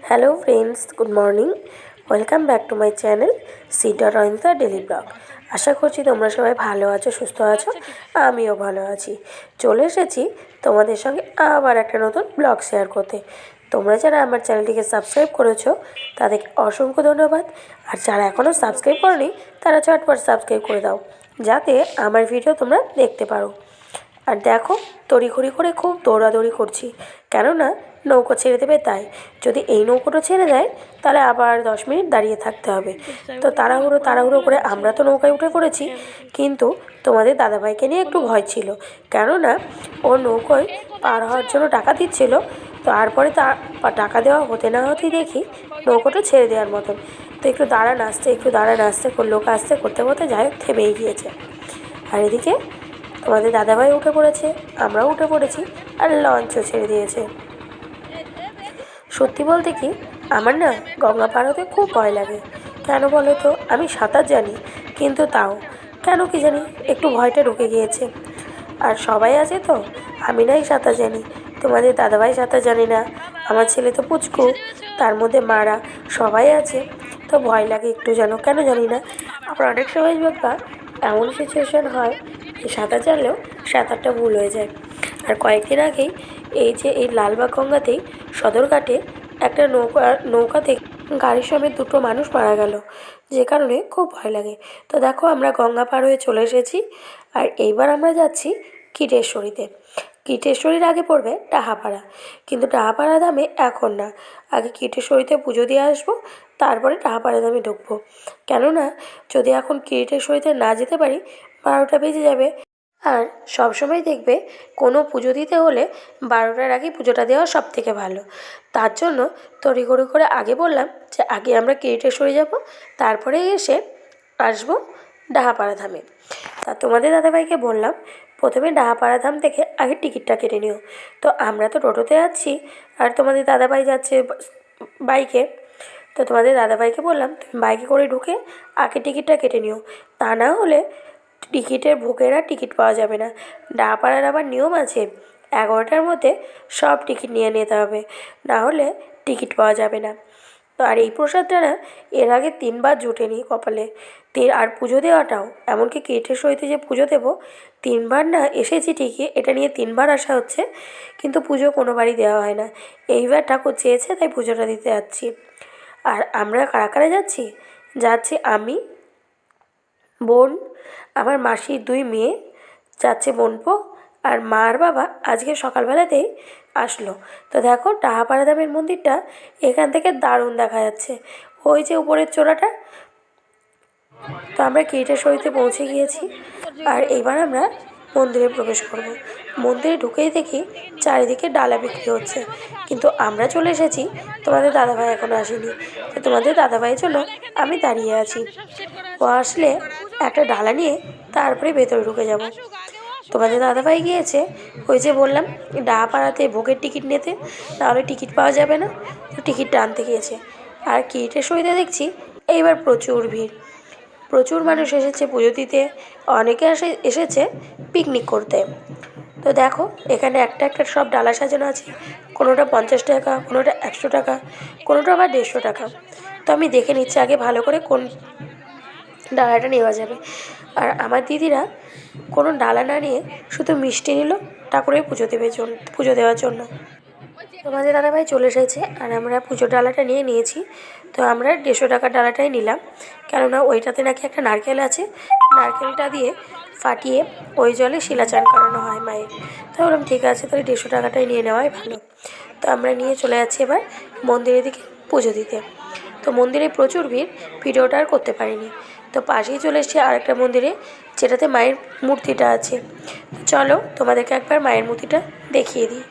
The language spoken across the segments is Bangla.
Hello friends, good morning. Welcome back to my channel সি.অনিন্দিতা ডেলি ব্লগ। আশা করছি তোমরা সবাই ভালো আছো, সুস্থ আছো। আমিও ভালো আছি। চলে এসেছি তোমাদের সঙ্গে আবার একটা নতুন ব্লগ শেয়ার করতে। তোমরা যারা আমার চ্যানেলটিকে সাবস্ক্রাইব করেছো তাদেরকে অসংখ্য ধন্যবাদ। আর যারা এখনও সাবস্ক্রাইব করনি তারা চটপট সাবস্ক্রাইব করে দাও, যাতে আমার ভিডিও তোমরা দেখতে পারো। আর দেখো, তড়িঘড়ি করে খুব দৌড়াদৌড়ি করছি, কেননা নৌকো ছেড়ে দেবে তাই। যদি এই নৌকোটা ছেড়ে দেয় তাহলে আবার 10 মিনিট দাঁড়িয়ে থাকতে হবে। তো তাড়াহুড়ো করে আমরা তো নৌকায় উঠে পড়েছি, কিন্তু তোমাদের দাদাভাইকে নিয়ে একটু ভয় ছিল, কেননা ও নৌকোয় পার হওয়ার জন্য টাকা দিচ্ছিল। তারপরে টাকা দেওয়া হতে না হতেই দেখি নৌকোটা ছেড়ে দেওয়ার মতন। তো একটু দাঁড়ান আসতে লোক আসতে করতে করতে যাই হোক থেমেই গিয়েছে। আর এদিকে তোমাদের দাদাভাই উঠে পড়েছে, আমরাও উঠে পড়েছি, আর লঞ্চও ছেড়ে দিয়েছে। সত্যি বলতে কি, আমার না গঙ্গা পার হতে খুব ভয় লাগে। কেন বলো তো? আমি সাঁতার জানি, কিন্তু তাও কেন কি জানি একটু ভয়টা ঢুকে গিয়েছে। আর সবাই আছে তো, আমি নাই সাঁতার জানি, তোমাদের দাদাভাই সাঁতার জানে না, আমার ছেলে তো পুচকু, তার মধ্যে মারা সবাই আছে। তো ভয় লাগে একটু, যেন কেন জানি না। আবার অনেক সময় বা এমন সিচুয়েশন হয় যে সাঁতার জানলেও সাঁতারটা ভুল হয়ে যায়। আর কয়েকদিন আগেই এই লালবাগ গঙ্গাতেই সদরঘাটে একটা নৌকা থেকে গাড়ির সমেত দুটো মানুষ মারা গেল, যে কারণে খুব ভয় লাগে। তো দেখো, আমরা গঙ্গা পার হয়ে চলে এসেছি। আর এইবার আমরা যাচ্ছি কিটেশ্বরীতে। কিটেশ্বরীর আগে পড়বে ডাহাপাড়া, কিন্তু ডাহাপাড়া ধামে এখন না, আগে কিটেশ্বরীতে পুজো দিয়ে আসবো, তারপরে ডাহাপাড়া ধামে ঢুকবো। কেননা যদি এখন কিটেশ্বরীতে না যেতে পারি 12টা বেজে যাবে। আর সবসময় দেখবে কোনো পুজো দিতে হলে 12টার আগে পুজোটা দেওয়া সবথেকে ভালো। তার জন্য তড়িঘড়ি করে আগে বললাম যে আগে আমরা কিরিটেশ্বরী যাব, তারপরে এসে আসবো ডাহাপাড়া ধামে। তা তোমাদের দাদাভাইকে বললাম প্রথমে ডাহাপাড়া ধাম থেকে আগে টিকিটটা কেটে নিও। তো আমরা তো টোটোতে যাচ্ছি, আর তোমাদের দাদাভাই যাচ্ছে বাইকে। তো তোমাদের দাদাভাইকে বললাম তুমি বাইকে করে ঢুকে আগে টিকিটটা কেটে নিও, তা না হলে টিকিটের ভোগেরা টিকিট পাওয়া যাবে না। ডাহাপাড়ার আবার নিয়ম আছে, 11টার মধ্যে সব টিকিট নিয়ে নিতে হবে, না হলে টিকিট পাওয়া যাবে না। তো আর এই প্রসাদটা না এর আগে 3বার জুটেনি কপালে। আর পুজো দেওয়াটাও, এমনকি কিটেশ্বরীতে যে পুজো দেবো 3বার না এসেছি ঠিকই, এটা নিয়ে 3বার আসা হচ্ছে, কিন্তু পুজো কোনোবারই দেওয়া হয় না। এইবার ঠাকুর চেয়েছে তাই পুজোটা দিতে যাচ্ছি। আর আমরা কারা কারা যাচ্ছি? আমি, বোন, আমার মাসির 2 মেয়ে, যাচ্ছে বোনপো, আর মা আর বাবা আজকে সকালবেলাতেই আসলো। তো দেখো, ডাহাপাড়া ধামের মন্দিরটা এখান থেকে দারুণ দেখা যাচ্ছে, ওই যে উপরের চূড়াটা। তো আমরা কিরিটেশ্বরীতে পৌঁছে গিয়েছি, আর এইবার আমরা মন্দিরে প্রবেশ করব। মন্দিরে ঢুকেই দেখি চারিদিকে ডালা বিক্রি হচ্ছে, কিন্তু আমরা চলে এসেছি, তোমাদের দাদাভাই এখনও আসেনি। তো তোমাদের দাদাভাইয়ের জন্য আমি দাঁড়িয়ে আছি, ও আসলে একটা ডালা নিয়ে তারপরে ভেতরে ঢুকে যাব। তোমাদের দাদাভাই গিয়েছে ওই যে বললাম ডাহাপাড়াতে ভোগের টিকিট নিতে, তাহলে টিকিট পাওয়া যাবে না, তো টিকিটটা আনতে গিয়েছে। আর কিরিটেশ্বরীতে দেখছি এইবার প্রচুর ভিড়, প্রচুর মানুষ এসেছে পুজো দিতে, অনেকে এসেছে পিকনিক করতে। তো দেখো, এখানে একটা একটা সব ডালা সাজানো আছে, কোনোটা 50 টাকা, কোনোটা 100 টাকা, কোনোটা আবার 150 টাকা। তো আমি দেখে নিচ্ছি আগে ভালো করে কোন ডালাটা নেওয়া যাবে। আর আমার দিদিরা কোনো ডালা না নিয়ে শুধু মিষ্টি নিল ঠাকুরের পুজো দেওয়ার জন্য। তোমাদের দাদাভাই চলে এসেছে, আর আমরা পুজোর ডালাটা নিয়ে নিয়েছি। তো আমরা 150 টাকার ডালাটাই নিলাম, কেননা ওইটাতে নাকি একটা নারকেল আছে, নারকেলটা দিয়ে ফাটিয়ে ওই জলে শিলাচান করানো হয় মায়ের। তো বললাম ঠিক আছে, তাহলে 150 টাকাটাই নিয়ে নেওয়াই ভালো। তো আমরা নিয়ে চলে যাচ্ছি এবার মন্দিরের দিকে পুজো দিতে। তো মন্দিরে প্রচুর ভিডিওটা আর করতে পারিনি। তো পাশেই চলে এসেছি আরেকটা মন্দিরে, যেটাতে মায়ের মূর্তিটা আছে। চলো তোমাদেরকে একবার মায়ের মূর্তিটা দেখিয়ে দিই।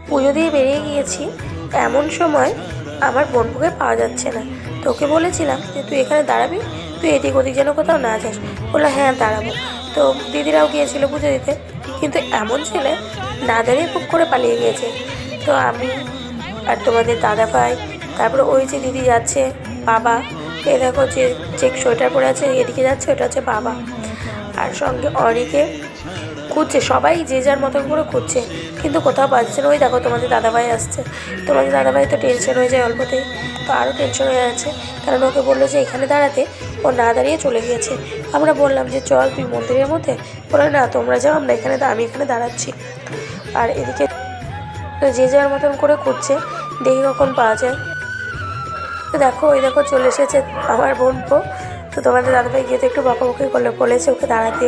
পুজো দিয়ে বেরিয়ে গিয়েছি, এমন সময় আমার বোনপুকে পাওয়া যাচ্ছে না। তোকে বলেছিলাম যে তুই এখানে দাঁড়াবি, তুই এদিক ওদিক যেন কোথাও না যাস। বললো হ্যাঁ দাঁড়াবো। তো দিদিরাও গিয়েছিলো পুজো দিতে, কিন্তু এমন ছেলে না দাঁড়িয়ে খুব করে পালিয়ে গিয়েছে। তো আমি আর তোমাদের দাদা ভাই, তারপরে ওই যে দিদি যাচ্ছে বাবা, এ দেখো যে চেক সোয়েটার পরে আছে এদিকে যাচ্ছে, ওটা হচ্ছে বাবা। আর সঙ্গে অনেকে খুঁজছে, সবাই যে যার মতন করে খুঁজছে, কিন্তু কোথাও পাচ্ছে না। ওই দেখো তোমাদের দাদাভাই আসছে। তোমাদের দাদাভাই তো টেনশন হয়ে যায় অল্পতেই, তো আরও টেনশন হয়ে যাচ্ছে, কারণ ওকে বললো যে এখানে দাঁড়াতে, ও না দাঁড়িয়ে চলে গিয়েছে। আমরা বললাম যে চল তুই মন্দিরের মধ্যে, বলে না তোমরা যাও, আমরা এখানে আমি এখানে দাঁড়াচ্ছি। আর এদিকে যে যার মতন করে খুঁজছে, দেখি কখন পাওয়া যায়। তো দেখো ওই দেখো চলে এসেছে আমার বোনপো। তো তোমাদের দাদাভাই গিয়ে তো একটু বকাবকি করলো, বলেছে ওকে দাঁড়াতে,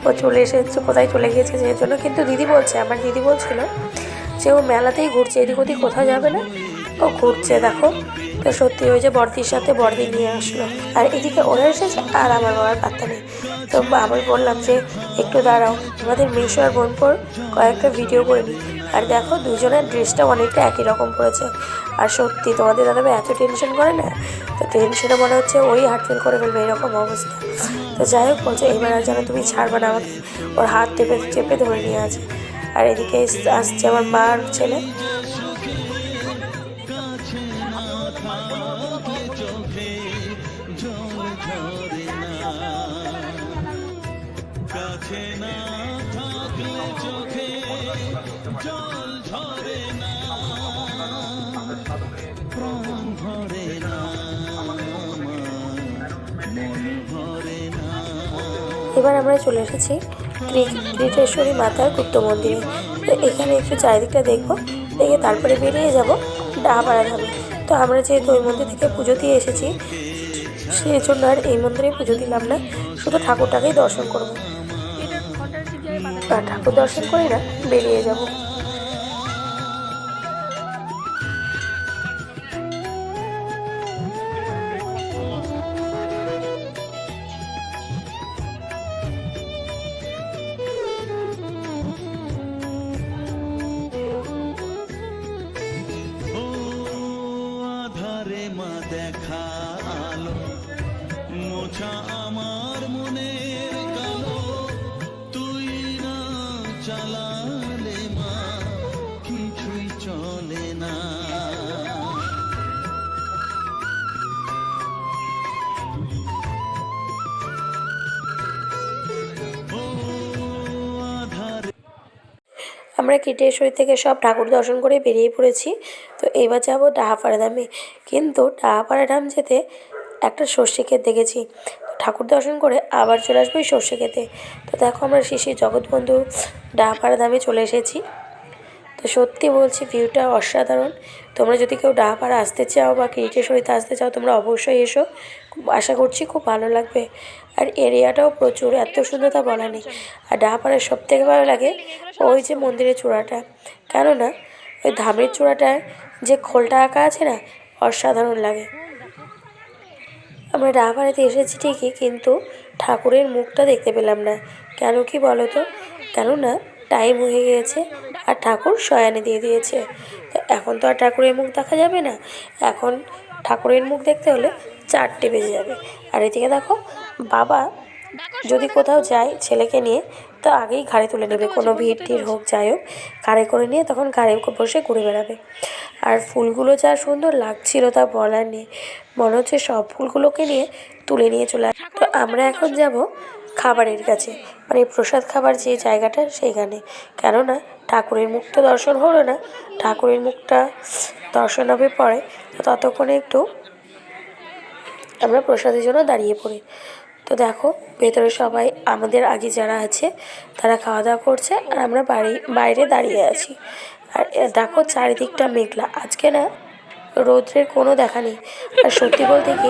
ও চলে এসেছে, কোথায় চলে গিয়েছে সেই জন্য। কিন্তু দিদি বলছে, আমার দিদি বলছিল যে ও মেলাতেই ঘুরছে, এদিক ওদিক কোথাও যাবে না, ও ঘুরছে দেখো। তো সত্যি ওই যে বর্দির সাথে বর্দি নিয়ে আসলো, আর এদিকে ওরা এসেছে আর আমার বাবার পাত্তা নেই। তো আমি বললাম যে একটু দাঁড়াও, আমাদের মেশো আর বোনপোর কয়েকটা ভিডিও করে নিই। আর দেখো দুজনের ড্রেসটা অনেকটা একই রকম পড়েছে। আর সত্যি তোমাদের দাদাভাই এত টেনশন করে না, তো টেনশনে মনে হচ্ছে ওই হার্টফেল করে ফেলবে এরকম অবস্থা। তো যাই হোক বলছে এইবার আর যেন তুমি ছাড়বে না আমাকে, ওর হাত চেপে চেপে ধরে নিয়ে আছে। আর এদিকে আসছে আমার মার ছেলে। এবার আমরা চলে এসেছি ত্রিটেশ্বরী মাতার গুপ্ত মন্দিরে। তো এখানে একটু চারিদিকটা দেখবো, দেখে তারপরে বেরিয়ে যাব ডাহাপাড়া ধামে। তো আমরা যেহেতু ওই মন্দির থেকে পুজো দিয়ে এসেছি, সেই জন্য আর এই মন্দিরে পুজো দিলাম না, শুধু ঠাকুরটাকেই দর্শন করবো। আর ঠাকুর দর্শন করে না বেরিয়ে যাব। দেখা আলো মোছা আমার মনের কালো, তুই না চালালে মা কিছুই চলে না। আমরা কিটেশ্বরী থেকে সব ঠাকুর দর্শন করে বেরিয়ে পড়েছি। তো এবার যাব ডাহাপাড়া ধামে। কিন্তু ডাহাপাড়া ধাম যেতে একটা সর্ষে ক্ষেত দেখেছি, ঠাকুর দর্শন করে আবার চলে আসবো ওই সর্ষে ক্ষেতে। তো দেখো আমরা শ্রী জগৎবন্ধু ডাহাপাড়া ধামে চলে এসেছি। তো সত্যি বলছি ভিউটা অসাধারণ। তোমরা যদি কেউ ডাহাপাড়া আসতে চাও বা কিরিটেশ্বরীতে আসতে চাও, তোমরা অবশ্যই এসো, আশা করছি খুব ভালো লাগবে। আর এরিয়াটাও প্রচুর, এত সুন্দর তা বলা নেই। আর ডাহাপাড়ার সবথেকে ভালো লাগে ওই যে মন্দিরের চূড়াটা, কেননা ওই ধামের চূড়াটায় যে খোলটা আঁকা আছে না, অসাধারণ লাগে। আমরা ডাহাপাড়াতে এসেছি ঠিকই, কিন্তু ঠাকুরের মুখটা দেখতে পেলাম না। কেন কি বলো তো? কেননা টাইম হয়ে গিয়েছে আর ঠাকুর শয়ানে দিয়ে দিয়েছে। তো এখন তো আর ঠাকুরের মুখ দেখা যাবে না, এখন ঠাকুরের মুখ দেখতে হলে 4টে বেজে যাবে। আর এদিকে দেখো বাবা যদি কোথাও যায় ছেলেকে নিয়ে, তো আগেই ঘাড়ে তুলে নেবে, কোনো ভিড় টিড় হোক যাই হোক, ঘাড়ে করে নিয়ে তখন ঘাড়ে বসে ঘুরে বেড়াবে। আর ফুলগুলো যা সুন্দর লাগছিল তা বলার নেই, মনে হচ্ছে সব ফুলগুলোকে নিয়ে তুলে নিয়ে চলে আসে। তো আমরা এখন যাব খাবারের কাছে, মানে প্রসাদ খাবার যে জায়গাটা সেইখানে। কেননা ঠাকুরের মুখ তো দর্শন হলো না, ঠাকুরের মুখটা দর্শন হবে পরে। তো ততক্ষণে একটু আমরা প্রসাদের জন্য দাঁড়িয়ে পড়ি। তো দেখো ভেতরে সবাই আমাদের আগে যারা আছে তারা খাওয়া দাওয়া করছে, আর আমরা বাইরে দাঁড়িয়ে আছি। আর দেখো চারিদিকটা মেঘলা, আজকে না রৌদ্রের কোনো দেখা নেই। আর সত্যি বলতে কি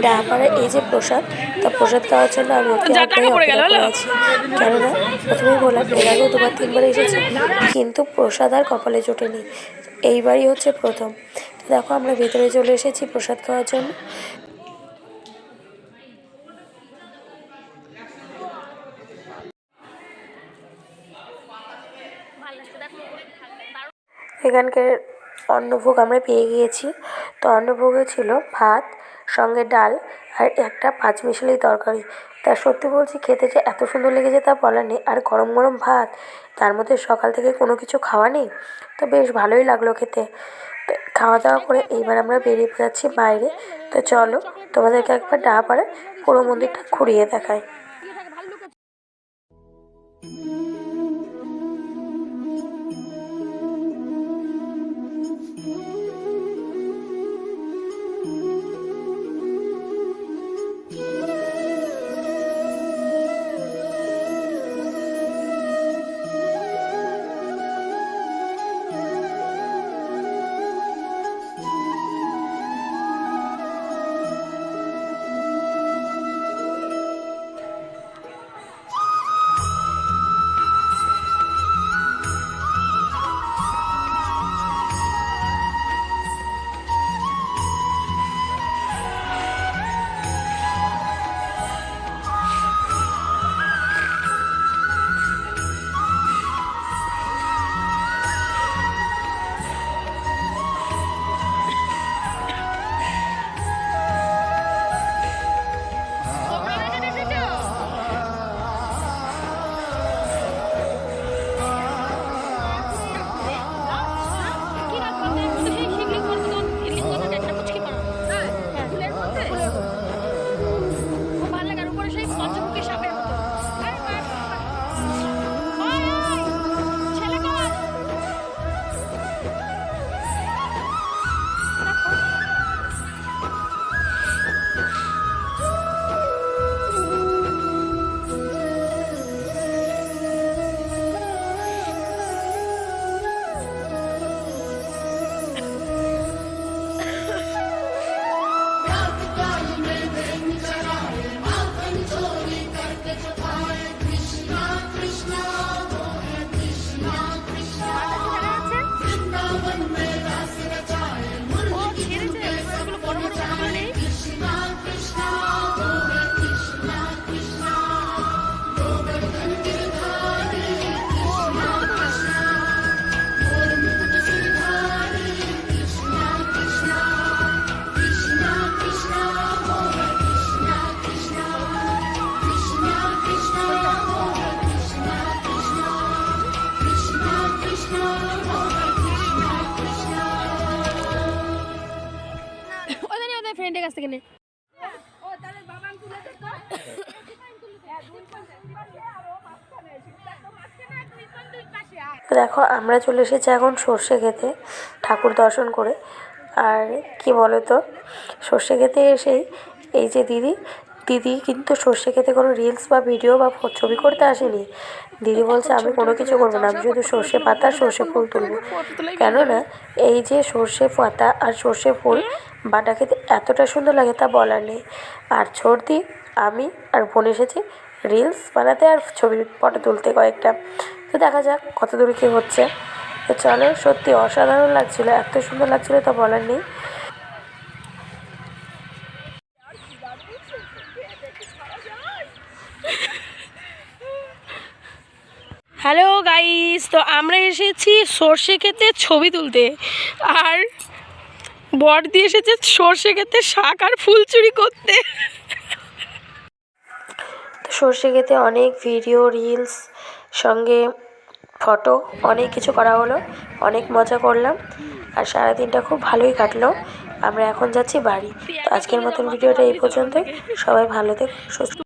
ডাহাপাড়ার এই যে প্রসাদ, তা প্রসাদ খাওয়ার জন্য আমি অতি আগ্রহে অপেক্ষা করে আছি। কেননা প্রথমেই বললাম এর আগেও 2-3বার এসেছি, কিন্তু প্রসাদ আর কপালে জোটেনি, এইবারই হচ্ছে প্রথম। তো দেখো আমরা ভেতরে চলে এসেছি প্রসাদ খাওয়ার জন্য। এখানকার অন্নভোগ আমরা পেয়ে গিয়েছি। তো অন্নভোগে ছিল ভাত, সঙ্গে ডাল আর একটা পাঁচমিশালি তরকারি। তা সত্যি বলছি, খেতে যে এত সুন্দর লেগেছে তা বলার নেই। আর গরম গরম ভাত, তার মধ্যে সকাল থেকে কোনো কিছু খাওয়া নেই, তো বেশ ভালোই লাগলো খেতে। তো খাওয়া দাওয়া করে এইবার আমরা বেরিয়ে যাচ্ছি বাইরে। তো চলো তোমাদেরকে একবার ডাহাপাড়ার পুরো মন্দিরটা ঘুরিয়ে দেখাই। ফ্রেন্ডের কাছ থেকে নে। দেখো আমরা চলে এসেছি এখন সর্ষে খেতে ঠাকুর দর্শন করে। আর কি বলো তো, সর্ষে খেতে এসেই এই যে দিদি কিন্তু সর্ষে খেতে কোনো রিলস বা ভিডিও বা ছবি করতে আসেনি। দিদি বলছে আমি কোনো কিছু করবো না, আমি শুধু সর্ষে পাতা সর্ষে ফুল তুলবো। কেননা এই যে সর্ষে পাতা আর সর্ষে ফুল বাটা খেতে এতটা সুন্দর লাগে তা বলার নেই। আর ছোটদি, আমি আর বোন এসেছি রিলস বানাতে আর ছবির ফটো তুলতে কয়েকটা। তো দেখা যাক কত দূর কী হচ্ছে। তো চলো, সত্যি অসাধারণ লাগছিলো, এত সুন্দর লাগছিলো তা বলার নেই। হ্যালো গাইস, তো আমরা এসেছি সর্ষে ক্ষেতে ছবি তুলতে, আর বড়দি এসেছে সর্ষে ক্ষেতে শাক আর ফুল চুরি করতে। তো সর্ষে ক্ষেতে অনেক ভিডিও রিলস সঙ্গে ফটো অনেক কিছু করা হলো, অনেক মজা করলাম আর সারাদিনটা খুব ভালোই কাটলো। আমরা এখন যাচ্ছি বাড়ি। তো আজকের মতন ভিডিওটা এই পর্যন্তই। সবাই ভালো থেকো, সুস্থ।